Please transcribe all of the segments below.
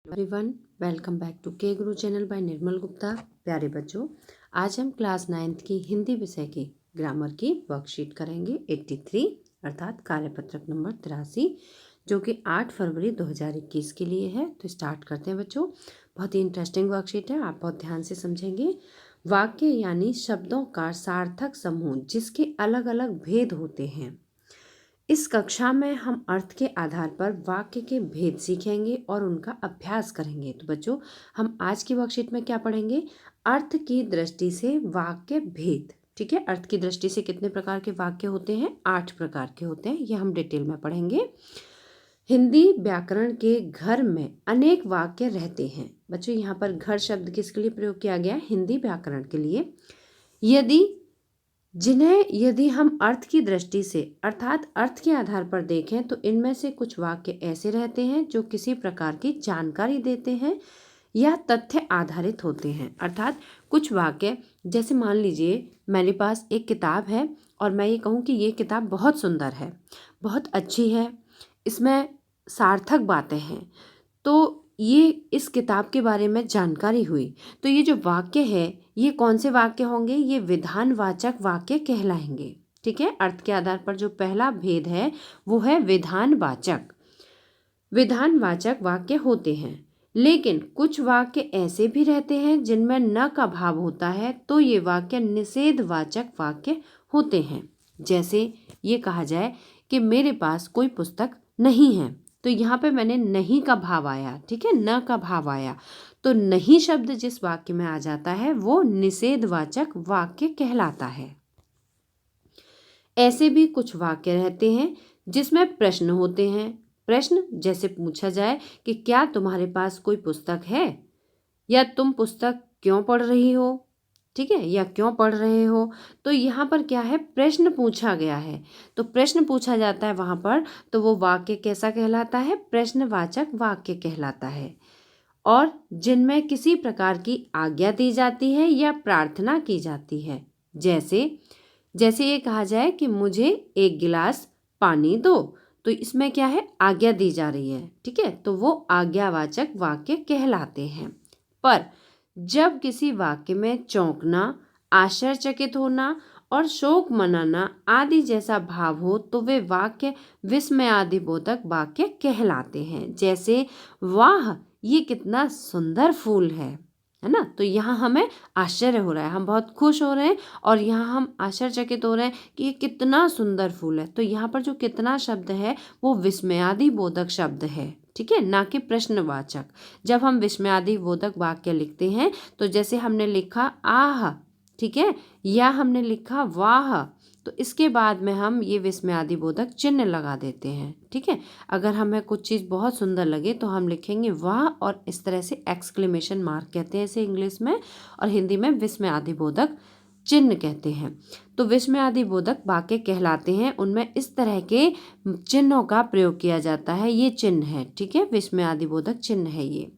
Everyone, welcome back to के गुरु channel bye निर्मल गुप्ता। प्यारे बच्चों, आज हम क्लास 9th की हिंदी विषय की ग्रामर की वर्कशीट करेंगे 83 अर्थात कार्यपत्रक नंबर 83, जो कि 8 फरवरी 2021 के लिए है। तो स्टार्ट करते हैं बच्चों। बहुत ही इंटरेस्टिंग वर्कशीट है, आप बहुत ध्यान से समझेंगे। वाक्य यानी शब्दों का सार्थक समूह जिसके अलग अलग भेद होते हैं। इस कक्षा में हम अर्थ के आधार पर वाक्य के भेद सीखेंगे और उनका अभ्यास करेंगे। तो बच्चों, हम आज की वर्कशीट में क्या पढ़ेंगे? अर्थ की दृष्टि से वाक्य भेद। ठीक है, अर्थ की दृष्टि से कितने प्रकार के वाक्य होते हैं? 8 प्रकार के होते हैं। ये हम डिटेल में पढ़ेंगे। हिंदी व्याकरण के घर में अनेक वाक्य रहते हैं। बच्चों, यहाँ पर घर शब्द किसके लिए प्रयोग किया गया? हिंदी व्याकरण के लिए। यदि हम अर्थ की दृष्टि से अर्थात अर्थ के आधार पर देखें तो इनमें से कुछ वाक्य ऐसे रहते हैं जो किसी प्रकार की जानकारी देते हैं या तथ्य आधारित होते हैं। अर्थात कुछ वाक्य, जैसे मान लीजिए मेरे पास एक किताब है और मैं ये कहूँ कि ये किताब बहुत सुंदर है, बहुत अच्छी है, इसमें सार्थक बातें हैं, तो ये इस किताब के बारे में जानकारी हुई। तो ये जो वाक्य है, ये कौन से वाक्य होंगे? ये विधानवाचक वाक्य कहलाएंगे। ठीक है, अर्थ के आधार पर जो पहला भेद है वो है विधानवाचक। विधानवाचक वाक्य होते हैं, लेकिन कुछ वाक्य ऐसे भी रहते हैं जिनमें न का भाव होता है, तो ये वाक्य निषेधवाचक वाक्य होते हैं। जैसे ये कहा जाए कि मेरे पास कोई पुस्तक नहीं है, तो यहाँ पे मैंने नहीं का भाव आया, ठीक है, न का भाव आया, तो नहीं शब्द जिस वाक्य में आ जाता है वो निषेधवाचक वाक्य कहलाता है। ऐसे भी कुछ वाक्य रहते हैं जिसमें प्रश्न होते हैं। प्रश्न जैसे पूछा जाए कि क्या तुम्हारे पास कोई पुस्तक है, या तुम पुस्तक क्यों पढ़ रही हो, ठीक है, या क्यों पढ़ रहे हो। तो यहाँ पर क्या है? प्रश्न पूछा गया है, तो प्रश्न पूछा जाता है वहाँ पर, तो वो वाक्य कैसा कहलाता है? प्रश्नवाचक वाक्य कहलाता है। और जिनमें किसी प्रकार की आज्ञा दी जाती है या प्रार्थना की जाती है, जैसे ये कहा जाए कि मुझे एक गिलास पानी दो, तो इसमें क्या है? आज्ञा दी जा रही है, ठीक है, तो वो आज्ञावाचक वाक्य कहलाते हैं। पर जब किसी वाक्य में चौंकना, आश्चर्यचकित होना और शोक मनाना आदि जैसा भाव हो, तो वे वाक्य विस्मयादिबोधक वाक्य कहलाते हैं। जैसे वाह, ये कितना सुंदर फूल है ना, तो यहाँ हमें आश्चर्य हो रहा है, हम बहुत खुश हो रहे हैं और यहाँ हम आश्चर्यचकित हो रहे हैं कि ये कितना सुंदर फूल है। तो यहाँ पर जो कितना शब्द है वो विस्मयादिबोधक शब्द है, ठीक है, ना कि प्रश्नवाचक। जब हम विस्मयादिबोधक वाक्य लिखते हैं तो जैसे हमने लिखा आह, ठीक है, या हमने लिखा वाह, तो इसके बाद में हम ये विस्मयादिबोधक चिन्ह लगा देते हैं। ठीक है, अगर हमें कुछ चीज़ बहुत सुंदर लगे तो हम लिखेंगे वाह, और इस तरह से एक्सक्लेमेशन मार्क कहते हैं इसे इंग्लिश में, और हिंदी में विस्मयादिबोधक चिन्ह कहते हैं। तो विस्मयादिबोधक वाक्य कहलाते हैं, उनमें इस तरह के चिन्हों का प्रयोग किया जाता है। ये चिन्ह है, ठीक है, विस्मयादिबोधक चिन्ह है ये।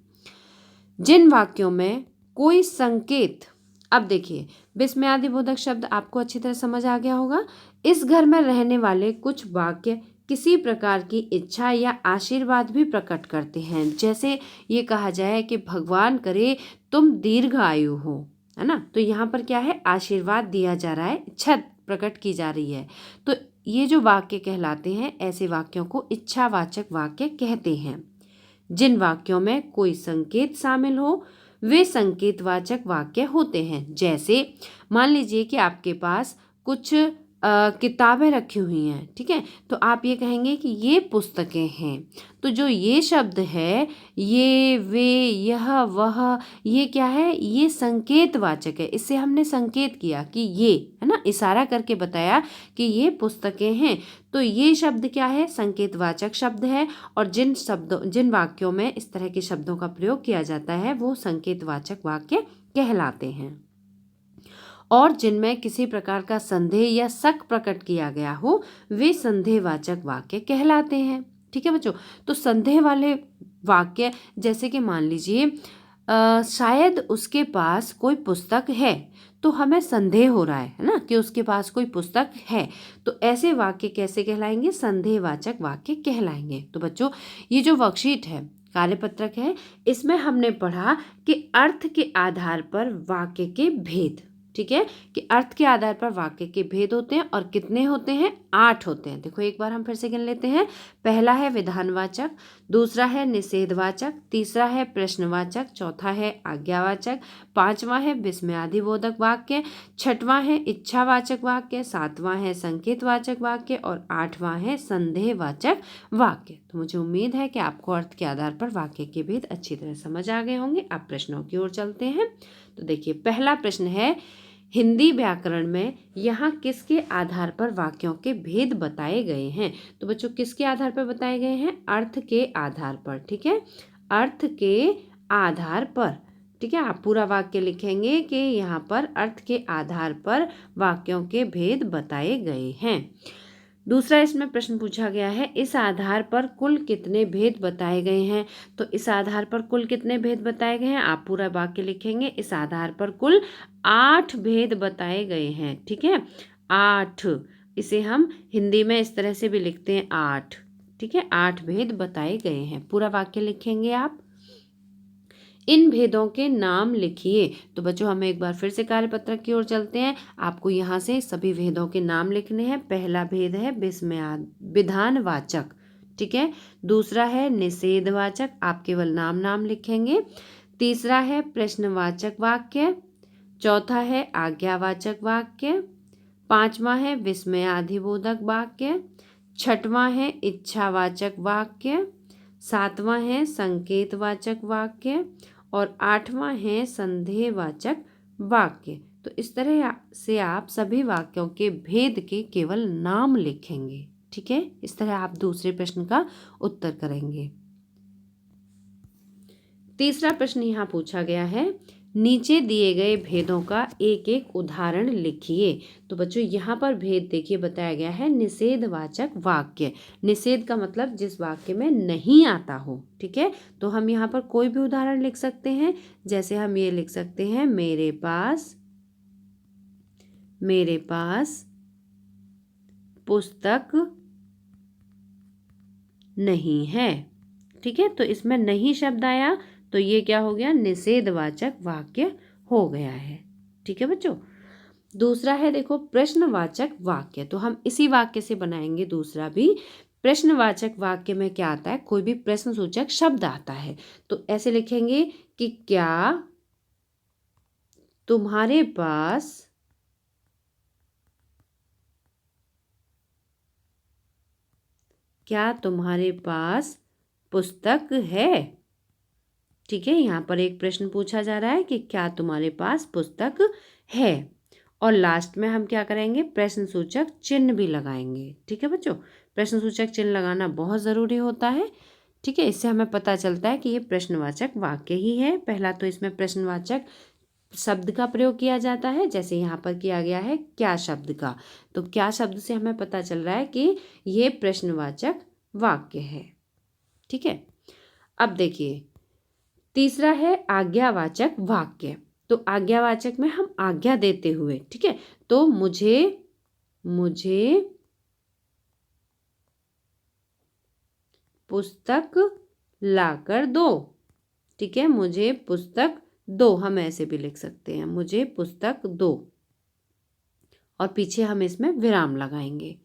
जिन वाक्यों में कोई संकेत, अब देखिए विस्मयादिबोधक शब्द आपको अच्छी तरह समझ आ गया होगा। इस घर में रहने वाले कुछ वाक्य किसी प्रकार की इच्छा या आशीर्वाद भी प्रकट करते हैं। जैसे ये कहा जाए कि भगवान करे तुम दीर्घ आयु हो, है ना, तो यहाँ पर क्या है? आशीर्वाद दिया जा रहा है, इच्छा प्रकट की जा रही है। तो ये जो वाक्य कहलाते हैं, ऐसे वाक्यों को इच्छावाचक वाक्य कहते हैं। जिन वाक्यों में कोई संकेत शामिल हो वे संकेतवाचक वाक्य होते हैं। जैसे मान लीजिए कि आपके पास कुछ किताबें रखी हुई हैं, ठीक है, तो आप ये कहेंगे कि ये पुस्तकें हैं। तो जो ये शब्द है, ये, वे, यह, वह, ये क्या है? ये संकेतवाचक है। इससे हमने संकेत किया कि ये, है ना, इशारा करके बताया कि ये पुस्तकें हैं। तो ये शब्द क्या है? संकेतवाचक शब्द है। और जिन वाक्यों में इस तरह के शब्दों का प्रयोग किया जाता है वो संकेतवाचक वाक्य कहलाते हैं। और जिनमें किसी प्रकार का संदेह या शक प्रकट किया गया हो वे संदेहवाचक वाक्य कहलाते हैं। ठीक है बच्चों, तो संदेह वाले वाक्य जैसे कि मान लीजिए शायद उसके पास कोई पुस्तक है, तो हमें संदेह हो रहा है ना कि उसके पास कोई पुस्तक है, तो ऐसे वाक्य कैसे कहलाएंगे? संदेहवाचक वाक्य कहलाएंगे। तो बच्चों, ये जो वर्कशीट है कार्यपत्रक है, इसमें हमने पढ़ा कि अर्थ के आधार पर वाक्य के भेद, ठीक है, कि अर्थ के आधार पर वाक्य के भेद होते हैं और कितने होते हैं, 8 होते हैं। देखो एक बार हम फिर से गिन लेते हैं। पहला है विधानवाचक, दूसरा है निषेधवाचक, तीसरा है प्रश्नवाचक, चौथा है आज्ञावाचक, पांचवां है विस्मयादिबोधक वाक्य, छठवां है इच्छावाचक वाक्य, सातवां है संकेतवाचक वाक्य और आठवां है संदेहवाचक वाक्य। तो मुझे उम्मीद है कि आपको अर्थ के आधार पर वाक्य के भेद अच्छी तरह समझ आ गए होंगे। अब प्रश्नों की ओर चलते हैं। तो देखिए पहला प्रश्न है, हिंदी व्याकरण में यहाँ किसके आधार पर वाक्यों के भेद बताए गए हैं। तो बच्चों किसके आधार पर बताए गए हैं, अर्थ के आधार पर, ठीक है, अर्थ के आधार पर, ठीक है। आप पूरा वाक्य लिखेंगे कि यहाँ पर अर्थ के आधार पर वाक्यों के भेद बताए गए हैं। दूसरा इसमें प्रश्न पूछा गया है, इस आधार पर कुल कितने भेद बताए गए हैं। तो इस आधार पर कुल कितने भेद बताए गए हैं, आप पूरा वाक्य लिखेंगे, इस आधार पर कुल 8 भेद बताए गए हैं, ठीक है, 8। इसे हम हिंदी में इस तरह से भी लिखते हैं 8, ठीक है, 8 भेद बताए गए हैं। पूरा वाक्य लिखेंगे आप। इन भेदों के नाम लिखिए। तो बच्चों हम एक बार फिर से कार्यपत्रक की ओर चलते हैं। आपको यहाँ से सभी भेदों के नाम लिखने हैं। पहला भेद है विधानवाचक, ठीक है, दूसरा है निषेधवाचक, आप केवल नाम नाम लिखेंगे, तीसरा है प्रश्नवाचक वाक्य, चौथा है आज्ञावाचक वाक्य, पांचवा है विस्मयादिबोधक वाक्य, छठवां है इच्छावाचक वाक्य, सातवां है संकेतवाचक वाक्य और आठवां है संदेहवाचक वाक्य। तो इस तरह से आप सभी वाक्यों के भेद के केवल नाम लिखेंगे, ठीक है। इस तरह आप दूसरे प्रश्न का उत्तर करेंगे। तीसरा प्रश्न यहाँ पूछा गया है, नीचे दिए गए भेदों का एक एक उदाहरण लिखिए। तो बच्चों यहाँ पर भेद देखिए बताया गया है निषेधवाचक वाक्य। निषेध का मतलब जिस वाक्य में नहीं आता हो, ठीक है। तो हम यहाँ पर कोई भी उदाहरण लिख सकते हैं, जैसे हम ये लिख सकते हैं, मेरे पास पुस्तक नहीं है, ठीक है। तो इसमें नहीं शब्द आया, तो ये क्या हो गया, निषेधवाचक वाक्य हो गया है, ठीक है बच्चों। दूसरा है देखो प्रश्नवाचक वाक्य। तो हम इसी वाक्य से बनाएंगे दूसरा भी। प्रश्नवाचक वाक्य में क्या आता है, कोई भी प्रश्नसूचक शब्द आता है। तो ऐसे लिखेंगे कि क्या तुम्हारे पास पुस्तक है, ठीक है। यहाँ पर एक प्रश्न पूछा जा रहा है कि क्या तुम्हारे पास पुस्तक है, और लास्ट में हम क्या करेंगे, प्रश्नसूचक चिन्ह भी लगाएंगे, ठीक है बच्चों। प्रश्नसूचक चिन्ह लगाना बहुत ज़रूरी होता है, ठीक है। इससे हमें पता चलता है कि ये प्रश्नवाचक वाक्य ही है। पहला तो इसमें प्रश्नवाचक शब्द का प्रयोग किया जाता है, जैसे यहाँ पर किया गया है क्या शब्द का। तो क्या शब्द से हमें पता चल रहा है कि ये प्रश्नवाचक वाक्य है, ठीक है। अब देखिए तीसरा है आज्ञावाचक वाक्य। तो आज्ञावाचक में हम आज्ञा देते हुए, ठीक है, तो मुझे पुस्तक लाकर दो, ठीक है, मुझे पुस्तक दो, हम ऐसे भी लिख सकते हैं, मुझे पुस्तक दो, और पीछे हम इसमें विराम लगाएंगे,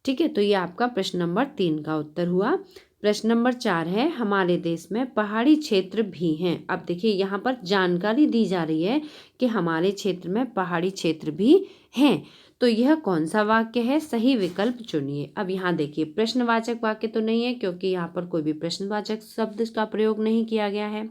ठीक है। तो ये आपका प्रश्न नंबर 3 का उत्तर हुआ। प्रश्न नंबर 4 है, हमारे देश में पहाड़ी क्षेत्र भी हैं। अब देखिए यहाँ पर जानकारी दी जा रही है कि हमारे क्षेत्र में पहाड़ी क्षेत्र भी हैं। तो यह कौन सा वाक्य है, सही विकल्प चुनिए। अब यहाँ देखिए प्रश्नवाचक वाक्य तो नहीं है, क्योंकि यहाँ पर कोई भी प्रश्नवाचक शब्द का प्रयोग नहीं किया गया है।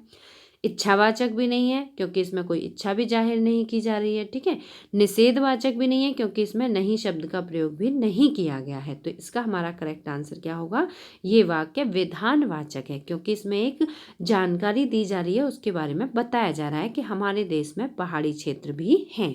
इच्छावाचक भी नहीं है, क्योंकि इसमें कोई इच्छा भी जाहिर नहीं की जा रही है, ठीक है। निषेधवाचक भी नहीं है, क्योंकि इसमें नहीं शब्द का प्रयोग भी नहीं किया गया है। तो इसका हमारा करेक्ट आंसर क्या होगा, ये वाक्य विधानवाचक है, क्योंकि इसमें एक जानकारी दी जा रही है, उसके बारे में बताया जा रहा है कि हमारे देश में पहाड़ी क्षेत्र भी हैं।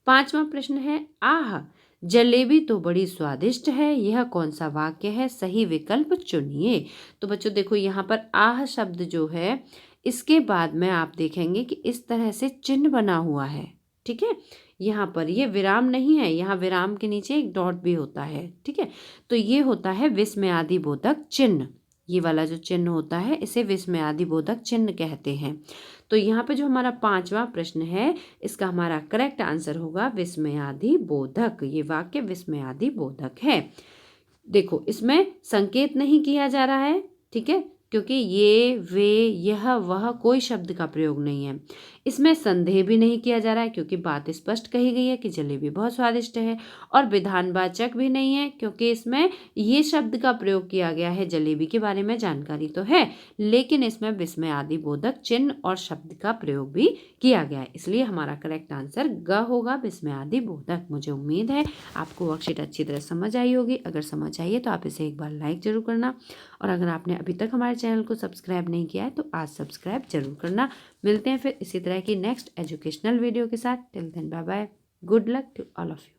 5वां प्रश्न है, आह जलेबी तो बड़ी स्वादिष्ट है, यह कौन सा वाक्य है, सही विकल्प चुनिए। तो बच्चों देखो यहाँ पर आह शब्द जो है, इसके बाद में आप देखेंगे कि इस तरह से चिन्ह बना हुआ है, ठीक है। यहाँ पर ये विराम नहीं है, यहाँ विराम के नीचे एक डॉट भी होता है, ठीक है। तो ये होता है विस्मयादिबोधक चिन्ह, ये वाला जो चिन्ह होता है इसे विस्मयादिबोधक चिन्ह कहते हैं। तो यहाँ पे जो हमारा 5वां प्रश्न है इसका हमारा करेक्ट आंसर होगा विस्मयादिबोधक। ये वाक्य विस्मयादिबोधक है। देखो इसमें संकेत नहीं किया जा रहा है, ठीक है, क्योंकि ये, वे, यह, वह कोई शब्द का प्रयोग नहीं है। इसमें संदेह भी नहीं किया जा रहा है क्योंकि बात स्पष्ट कही गई है कि जलेबी बहुत स्वादिष्ट है। और विधानवाचक भी नहीं है क्योंकि इसमें ये शब्द का प्रयोग किया गया है। जलेबी के बारे में जानकारी तो है लेकिन इसमें विस्मयादिबोधक चिन्ह और शब्द का प्रयोग भी किया गया है। इसलिए हमारा करेक्ट आंसर ग होगा, विस्मयादिबोधक। मुझे उम्मीद है आपको वर्कशीट अच्छी तरह समझ आई होगी। अगर समझ आई है तो आप इसे एक बार लाइक जरूर करना और अगर आपने अभी तक हमारे चैनल को सब्सक्राइब नहीं किया है तो आज सब्सक्राइब जरूर करना। मिलते हैं फिर इसी तरह की नेक्स्ट एजुकेशनल वीडियो के साथ। Till then bye bye, good luck to all of you.